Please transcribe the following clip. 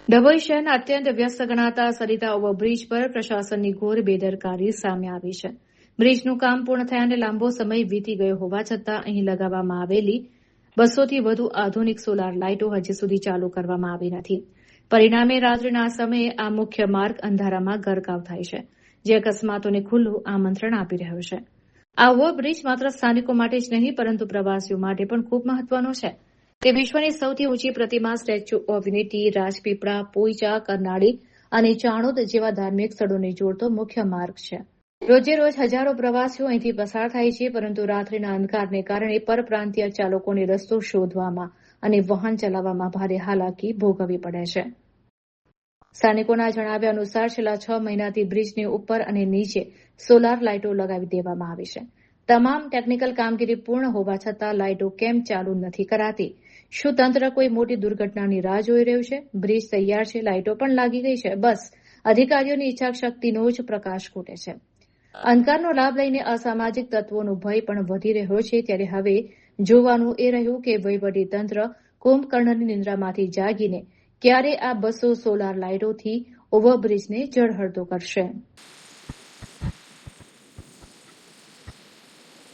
ડભોઈ શહેરના અત્યંત વ્યસ્ત ગણાતા સરિતા ઓવરબ્રિજ પર પ્રશાસનની ઘોર બેદરકારી સામે આવી છે. બ્રિજનું કામ પૂર્ણ થયાને લાંબો સમય વીતી ગયો હોવા છતાં અહીં લગાવવામાં આવેલી 200થી વધુ આધુનિક સોલાર લાઇટો હજી સુધી ચાલુ કરવામાં આવી નથી. પરિણામે રાત્રિના સમયે આ મુખ્ય માર્ગ અંધારામાં ગરકાવ થાય છે, જે અકસ્માતોને ખુલ્લું આમંત્રણ આપી રહ્યો છે. આ ઓવરબ્રિજ માત્ર સ્થાનિકો માટે જ નહીં પરંતુ પ્રવાસીઓ માટે પણ ખૂબ મહત્વનો છે. તે વિશ્વની સૌથી ઊંચી પ્રતિમા statue of unity, Rajpipla, Poicha, Karnali અને ચાણોદ જેવા ધાર્મિક સ્થળોને જોડતો મુખ્ય માર્ગ છે. રોજે રોજ હજારો પ્રવાસીઓ અહીંથી પસાર થાય છે, પરંતુ રાત્રિના અંધકારને કારણે પરપ્રાંતીય ચાલકોને રસ્તો શોધવામાં અને વાહન ચલાવવામાં ભારે હાલાકી ભોગવવી પડે છે. સ્થાનિકોના જણાવ્યા અનુસાર છેલ્લા 6 મહિનાથી બ્રિજની ઉપર અને નીચે સોલાર લાઇટો લગાવી દેવામાં આવી છે. તમામ ટેકનિકલ કામગીરી પૂર્ણ હોવા છતાં લાઇટો કેમ ચાલુ નથી કરાતી? શું તંત્ર કોઈ મોટી દુર્ઘટનાની રાહ જોઈ રહ્યું છે? બ્રિજ તૈયાર છે, લાઇટો પણ લાગી ગઈ છે, બસ અધિકારીઓની ઈચ્છાશક્તિનો જ પ્રકાશ ખૂટે છે. અંધકારનો લાભ લઈને અસામાજિક તત્વોનો ભય પણ વધી રહ્યો છે. ત્યારે હવે જોવાનું એ રહ્યું કે વહીવટીતંત્ર કુંભકર્ણની નિંદ્રામાંથી જાગીને ક્યારે આ 200 સોલાર લાઇટોથી ઓવરબ્રિજને ઝળહળતો કરશે.